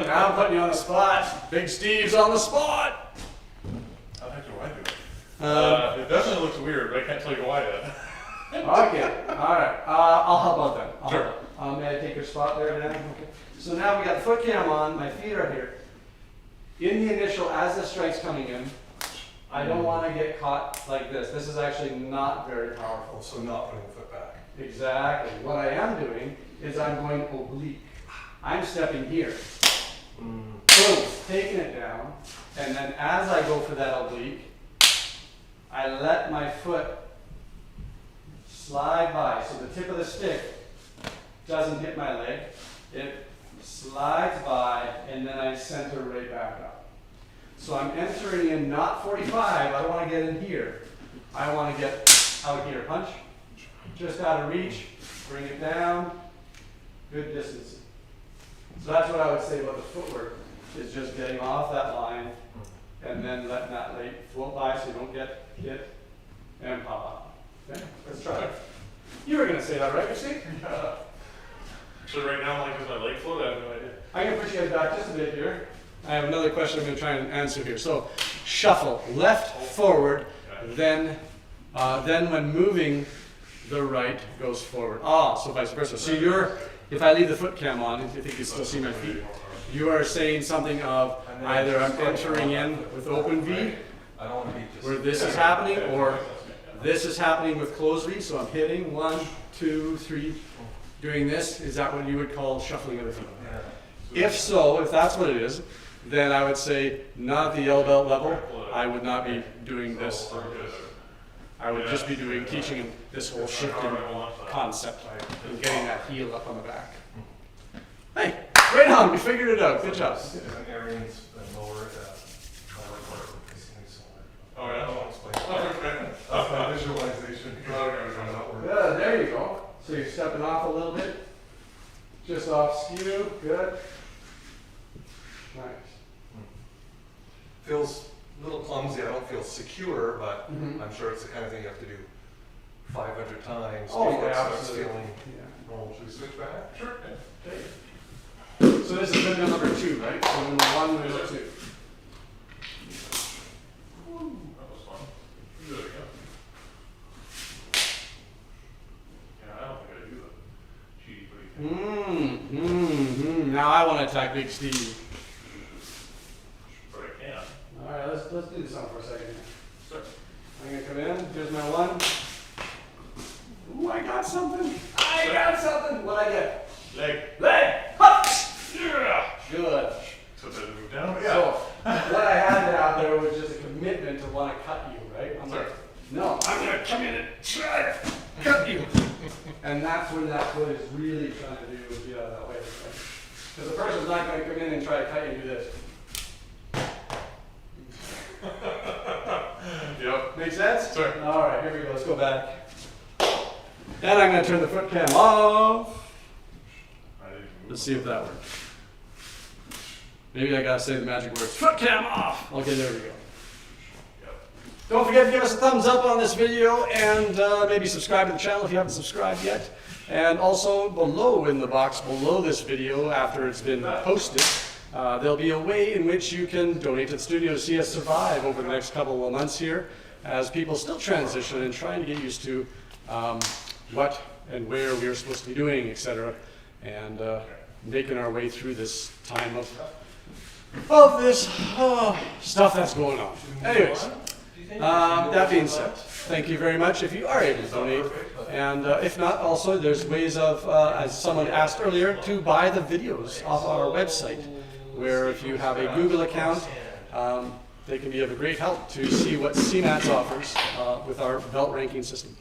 Now I'm putting you on the spot. Big Steve's on the spot. How the heck do I do it? It definitely looks weird, but I can't tell you why yet. Okay, all right. I'll help out then. Sure. May I take your spot there, Dan? Okay. So now we got the foot cam on. My feet are here. In the initial, as the strike's coming in, I don't want to get caught like this. This is actually not very powerful. also not putting the foot back. Exactly. What I am doing is I'm going oblique. I'm stepping here. Boom, taking it down. And then as I go for that oblique, I let my foot slide by. So the tip of the stick doesn't hit my leg. It slides by, and then I center right back up. So I'm entering in not 45, I don't want to get in here. I want to get out here, punch, just out of reach, bring it down, good distance. So that's what I would say about the footwork, is just getting off that line, and then letting that leg float by so you don't get hit and pop up. Okay, let's try it. You were going to say that, right, Christine? So right now, like, is my leg float? I have no idea. I'm going to push you guys back just a bit here. I have another question I'm going to try and answer here. So, shuffle, left, forward, then when moving, the right goes forward. So vice versa. So if I leave the foot cam on, if you think you still see my feet, you are saying something of either I'm entering in with open V, I don't want to be just. where this is happening, or this is happening with closed V. So I'm hitting 1, 2, 3, doing this. Is that what you would call shuffling of the feet? If so, if that's what it is, then I would say not at the yellow belt level. I would not be doing this. I would just be teaching this whole shifting concept and getting that heel up on the back. Hey, right on, we figured it out. Good job. Arians and lower Oh, yeah? I'll explain. That's my visualization. Good, there you go. So you're stepping off a little bit. Just off skew, good. Nice. Feels a little clumsy. I don't feel secure, but I'm sure it's the kind of thing you have to do 500 times Oh, before it yeah, starts absolutely. feeling Yeah. normal. Should we switch back? Sure. Okay. So this is windmill number 2, right? So windmill 1, windmill 2. That was fun. Do it again. Yeah, I don't think I do the cheaty pretty thing. Now I want to attack Big Steve. But I can. All right, let's do this on for a second. Sure. I'm gonna come in. Here's my 1. Ooh, I got something. I got something. What'd I get? Leg. Leg. Hup. Yeah. Good. So did it move down? So what I had out there was just a commitment to want to cut you, right? I'm Sorry. like, no, I'm gonna come in and try to cut you. And that's when that foot is really trying to do, is get out of that way. Right? Because the person's not going to come in and try to cut you and do this. Yep. Make sense? Sure. All right, here we go. Let's go back. And I'm going to turn the foot cam off. I didn't move. Let's see if that works. Maybe I got to say the magic words. Foot cam off. Okay, there we go. Yep. Don't forget to give us a thumbs up on this video and maybe subscribe to the channel if you haven't subscribed yet. And also below in the box below this video, after it's been posted, there'll be a way in which you can donate to the studio to see us survive over the next couple of months here as people still transition and trying to get used to what and where we're supposed to be doing, etc. And making our way through this time of this stuff that's going on. Anyways, that being said, thank you very much if you are able to donate. And if not, also there's ways of, as someone asked earlier, to buy the videos off our website, where if you have a Google account, they can be of a great help to see what CMATS offers with our belt ranking system.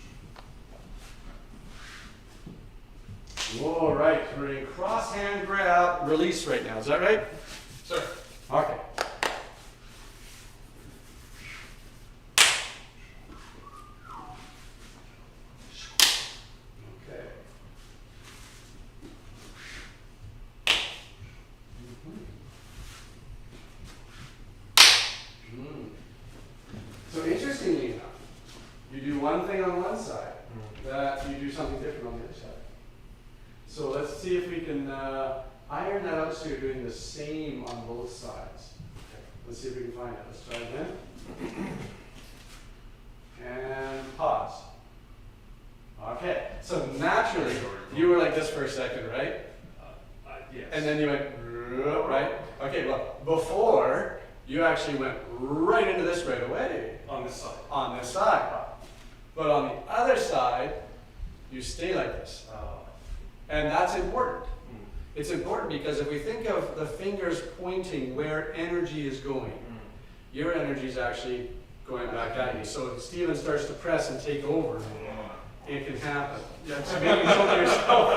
All right, we're in cross-hand grab release right now. Is that right? Sir. Okay. Okay. So interestingly enough, you do one thing on one side, that you do something different on the other side. So let's see if we can iron that out so you're doing the same on both sides. Let's see if we can find it. Let's try again. And pause. Okay, so naturally, you were like this for a second, right? Yes. And then you went, right? Okay, well, before, you actually went right into this right away. On this side. On this side. But on the other side, you stay like this. And that's important. It's important because if we think of the fingers pointing where energy is going, your energy is actually going back at you. So if Steven starts to press and take over, it can happen. Yeah, so maybe you choke yourself.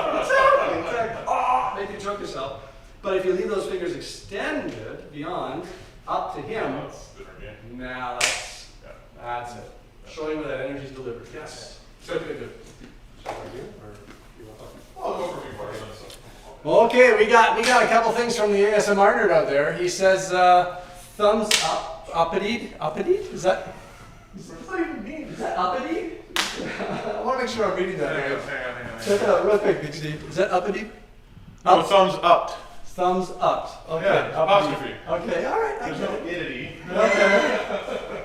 Exactly. Oh, maybe you choke yourself. But if you leave those fingers extended beyond, up to him, That's different, yeah. now that's it. Showing where that energy is delivered. Yes. Good, good, good. Shall I do, or you want to? I'll go for a few more minutes. Okay, we got a couple things from the ASMR nerd out there. He says thumbs up, uppity. Is that? What does that even mean? Is that uppity? I want to make sure I'm reading that Hang right. on, hang on. Check it out real quick, Big Steve. Is that uppity? No, thumbs up. Thumbs up. Okay. Yeah, uppity. apostrophe. Okay, all right. There's no idity. Okay.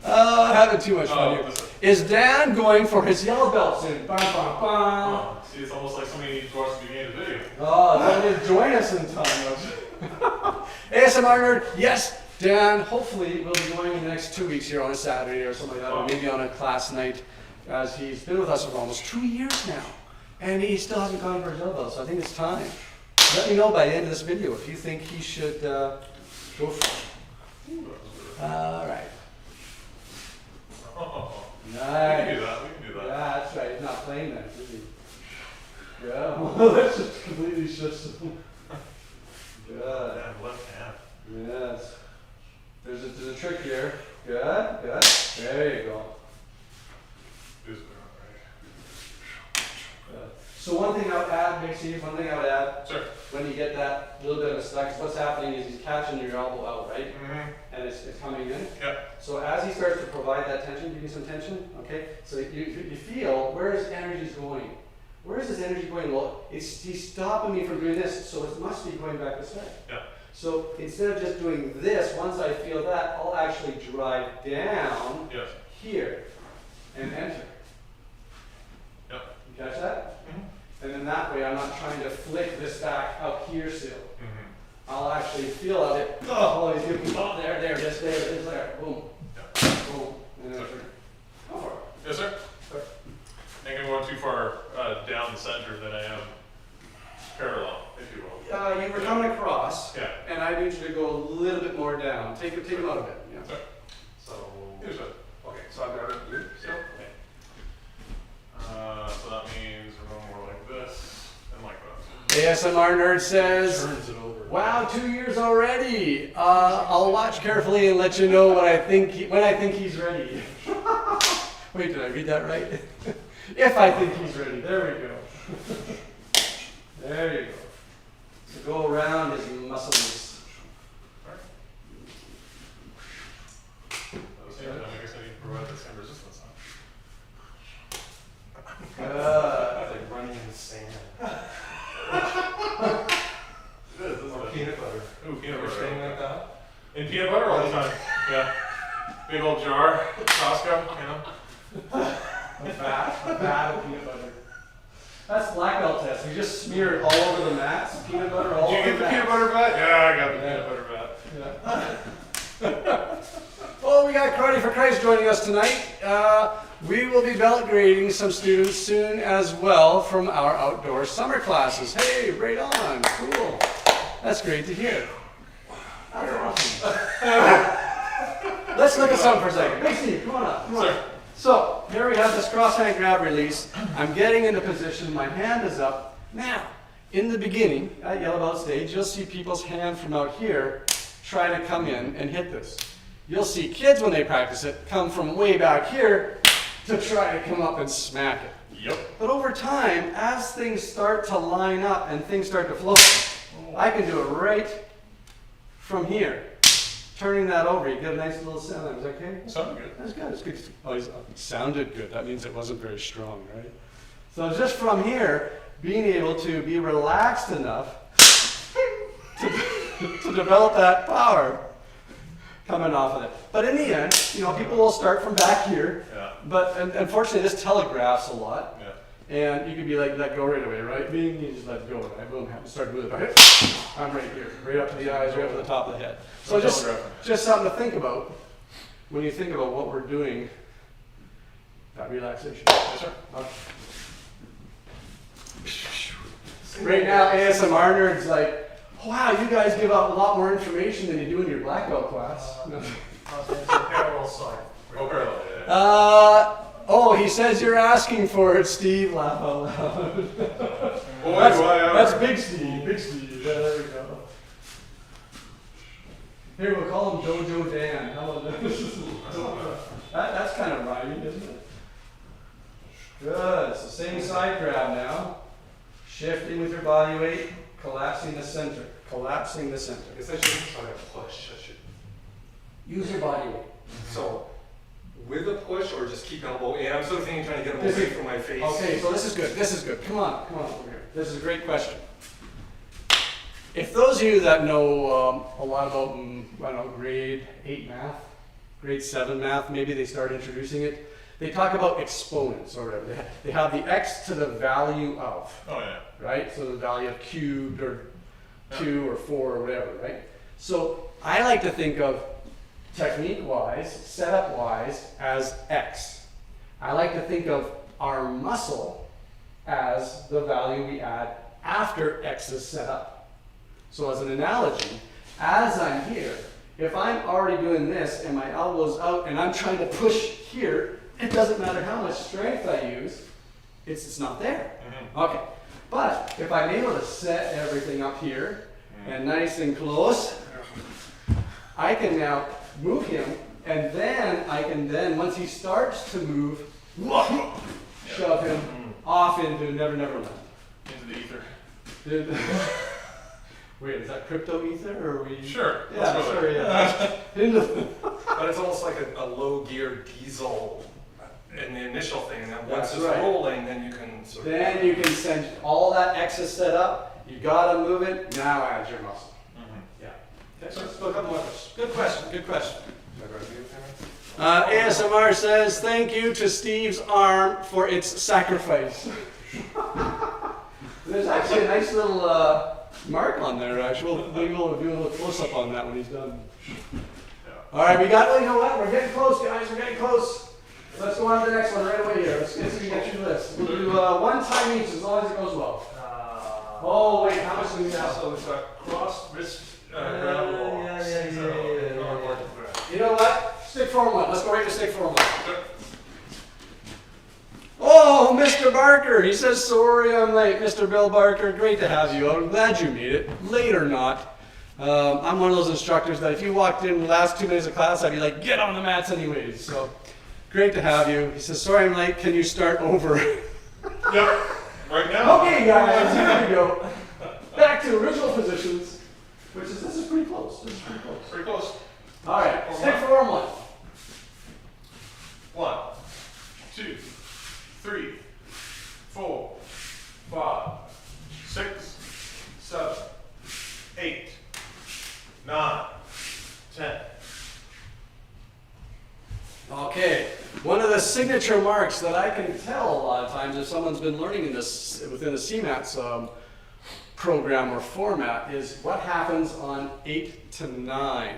Having too much fun here. Listen. Is Dan going for his yellow belt soon? Bum, bum, bum. Oh, see, it's almost like somebody needs to watch the beginning of the video. Oh, then you join us in time. ASMR nerd, yes, Dan, hopefully we'll be going in the next 2 weeks here on a Saturday or something like that, or maybe on a class night, as he's been with us for almost 2 years now, and he still hasn't gone for his yellow belt, so I think it's time. Let me know by the end of this video if you think he should go for it. All right. Oh, Nice. we can do that. We can do that. Yeah, that's right. He's not playing that, is he? Yeah. Well, that's just completely shifts. Good. Yeah, left hand. Yes. There's a trick here. Good. Good. There you go. This way, Good. So one thing I would add, Big Steve, one thing I would add, right? Sure. when you get that little bit of a stuck, what's happening is he's catching your elbow out, right? Mm-hmm. And it's coming in. Yeah. So as he starts to provide that tension, give you some tension, okay? So you feel, where his energy is going? Where is his energy going? Well, he's stopping me from doing this, so it must be going back this way. Yeah. So instead of just doing this, once I feel that, I'll actually drive down Yes. here and enter. Yep. You catch that? Mm-hmm. And then that way I'm not trying to flick this back out here still. Mm-hmm. I'll actually feel of it. Oh, he's giving me, oh, there it is, there. Boom. Yeah. Boom. And then go for it. Yes, sir. Sure. I think I'm going too far down the center than I am parallel, if you will. You were coming across, Yeah. and I need you to go a little bit more down. Take him out a bit. Yeah. Sir. So, Here's it. okay, so I've got it. You, so, Okay. So that means we're going more like this and like that. ASMR nerd says, turns it over. "Wow, 2 years already. I'll watch carefully and let you know what I think when I think he's ready." Wait, did I read that right? If I think he's ready. There we go. There you go. So go around his muscles. At the same time, I guess I need to provide that same resistance. It's like running in the sand. It is, isn't Or it? peanut butter. Ooh, peanut Ever butter. staying like that? In peanut butter all the time. Yeah. Big old jar, Costco, you know. A vat of peanut butter. That's black belt test. You just smear it all over the mats, peanut butter all Did you over get the the peanut mats. butter vat? Yeah, I got the Yeah. peanut butter vat. Yeah. Well, we got Karate for Christ joining us tonight. We will be belt grading some students soon as well from our outdoor summer classes. Hey, right on. Cool. That's great to hear. That's awesome. Let's look at something for a second. Big Steve, come on up. Come on. Sir. So, here we have this crosshand grab release. I'm getting into position. My hand is up. Now, in the beginning, at yellow belt stage, you'll see people's hand from out here try to come in and hit this. You'll see kids, when they practice it, come from way back here to try to come up and smack it. Yep. But over time, as things start to line up and things start to flow, I can do it right from here. Turning that over, you get a nice little sound. Is that okay? Sounded good. That's good. It's good. Oh, it sounded good. That means it wasn't very strong, right? So just from here, being able to be relaxed enough to develop that power coming off of it. But in the end, you know, people will start from back here. Yeah. But unfortunately, this telegraphs a lot. Yeah. And you could be like, let go right away, right? Being you just let go, right? Boom, have to start moving. Right? I'm right here, right up to the eyes, right up to the top of the head. So No just telegraphing. something to think about when you think about what we're doing. That relaxation. Yes, sir. Right now, ASMR nerds like, wow, you guys give out a lot more information than you do in your black belt class. Parallel side. Oh, parallel. Yeah. Oh, he says you're asking for it, Steve. Laugh out loud. Boy, That's, do I ever. that's Big Steve. Big Steve. There we go. Here, we'll call him Dojo Dan. How about this? That's kind of rhyming, isn't it? Good. So same side grab now. Shifting with your body weight, collapsing the center. Collapsing the center. I guess I shouldn't try to push. I should. Use your body weight. So, with a push or just keep elbow in? I'm sort of thinking trying to get him This away is- from my face. Okay, so this is good. This is good. Come on over here. This is a great question. If those of you that know a lot about, I don't know, grade 8 math, grade 7 math, maybe they start introducing it. They talk about exponents or whatever. They have the x to the value of, Oh yeah. right? So the value of cubed or 2 or 4 or whatever, right? So I like to think of technique-wise, setup-wise, as x. I like to think of our muscle as the value we add after x is set up. So as an analogy, as I'm here, if I'm already doing this and my elbow's out and I'm trying to push here, it doesn't matter how much strength I use, it's not there. Okay, but if I'm able to set everything up here and nice and close, I can now move him, and then I can then, once he starts to move, shove him off into Never Never Land. Into the ether. Wait, is that crypto ether or are we? Sure. Yeah, Let's go sure, there. yeah. Into But it's almost like a low gear diesel in the initial thing, and then once That's it's right. rolling, then you can sort of. Then you can send all that excess set up. You gotta move it. Now add your muscle. Yeah. Okay, so let's go a couple more questions. Good question. Good question. ASMR says thank you to Steve's arm for its sacrifice. There's actually a nice little mark on there. Actually, maybe we'll do a little close up on that when he's done. All right, we got. Well, you know what? We're getting close, guys. We're getting close. Let's go on to the next one right away here. Let's see if we can get through this. We'll do one time each as long as it goes well. Oh wait, how much do we have? So we've got cross wrist ground walks. You know what? Stick form one. Let's go right to stick form one. Oh, Mr. Barker. He says, sorry I'm late, Mr. Bill Barker. Great to have you. I'm glad you made it. Late or not. I'm one of those instructors that if you walked in the last 2 minutes of class, I'd be like, get on the mats anyways. So, great to have you. He says, sorry I'm late. Can you start over? Yep. Right now. Okay, guys. Here we go. Back to original positions, which is, this is pretty close. This is pretty close. Pretty close. All right, stick form one. 1, 2, 3, 4, 5, 6, 7, 8, 9, 10. Okay, one of the signature marks that I can tell a lot of times if someone's been learning in this within the CMATS program or format is what happens on 8 to 9.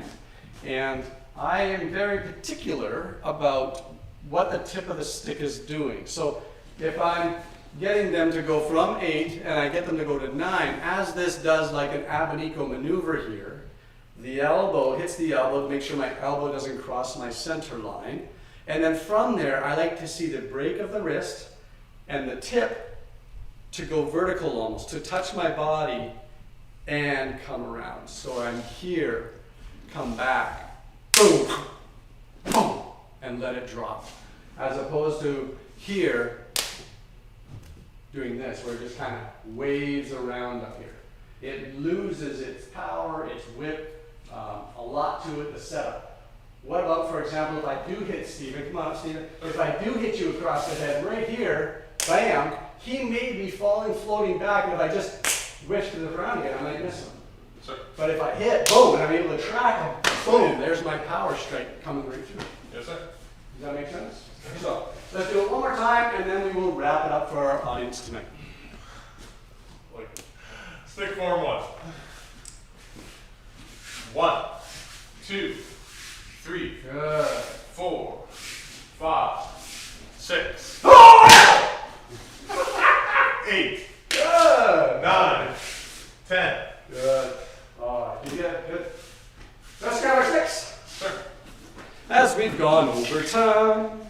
And I am very particular about what the tip of the stick is doing. So if I'm getting them to go from 8 and I get them to go to 9, as this does like an Abanico maneuver here, the elbow hits the elbow to make sure my elbow doesn't cross my center line. And then from there, I like to see the break of the wrist and the tip to go vertical almost, to touch my body and come around. So I'm here, come back, boom, boom, and let it drop. As opposed to here, doing this, where it just kind of waves around up here. It loses its power, its whip, a lot to it, the setup. What about, for example, if I do hit Steven, come on, Steven, if I do hit you across the head right here, bam, he may be falling, floating back, and if I just whisk to the ground again, I might miss him. Sir. But if I hit, boom, and I'm able to track him, boom, there's my power strike coming right through. Yes, sir. Does that make sense? So, let's do it one more time, and then we will wrap it up for our audience tonight. Like, stick form 1. 1, 2, 3, Good. 4, 5, 6, 8, Good. 9, 10. Good. All right, you get it? Good. Let's grab our sticks. Sir. As we've gone over time.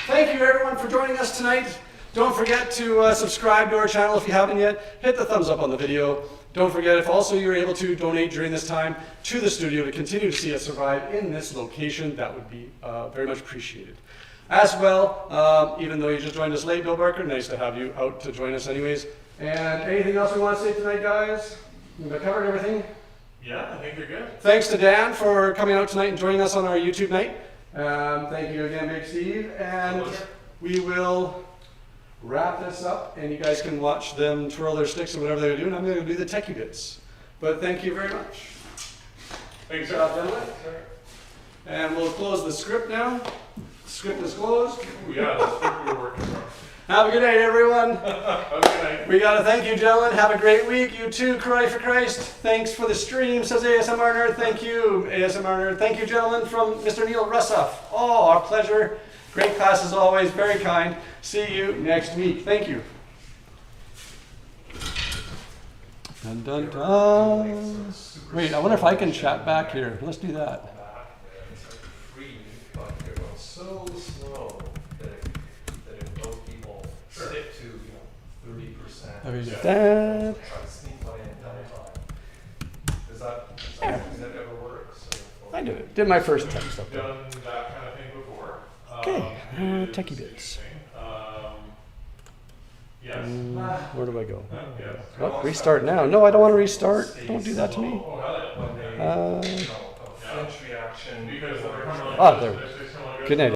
Thank you everyone for joining us tonight. Don't forget to subscribe to our channel if you haven't yet. Hit the thumbs up on the video. don't forget, if also you're able to donate during this time to the studio to continue to see us survive in this location, that would be very much appreciated. As well, even though you just joined us late, Bill Barker, nice to have you out to join us anyways. And anything else we want to say tonight, guys? We've covered everything. Yeah, I think you're good. Thanks to Dan for coming out tonight and joining us on our YouTube night. Thank you again, Big Steve. And we will wrap this up, and you guys can watch them twirl their sticks or whatever they're doing. I'm going to do the techie bits. But thank you very much. Thanks, Good job, sir. gentlemen. And we'll close the script now. Script is closed. Yeah, that's what we were working from. Have a good night, everyone. Okay. We got to thank you, gentlemen. Have a great week. You too, Cry for Christ. Thanks for the stream, says ASMR Nerd. Thank you, ASMR Nerd. Thank you, gentlemen, from Mr. Neil Russoff. Oh, our pleasure. Great class as always. Very kind. See you next week. Thank you. Dun, dun, dun. Wait, I wonder if I can chat back here. Let's do that. So slow that if both people stick to 30%. There we go. try to sneak one in down the time. Does that ever work? I did it. Did my first tech stuff. Done that kind of thing before. Okay, It is techie bits. interesting. Yes. Where do I go? Yes. Oh, restart now. No, I don't want to restart. Don't do that to me. Oh, really? When they, Uh, a French reaction. Because they're coming Ah, there. there's someone Good night.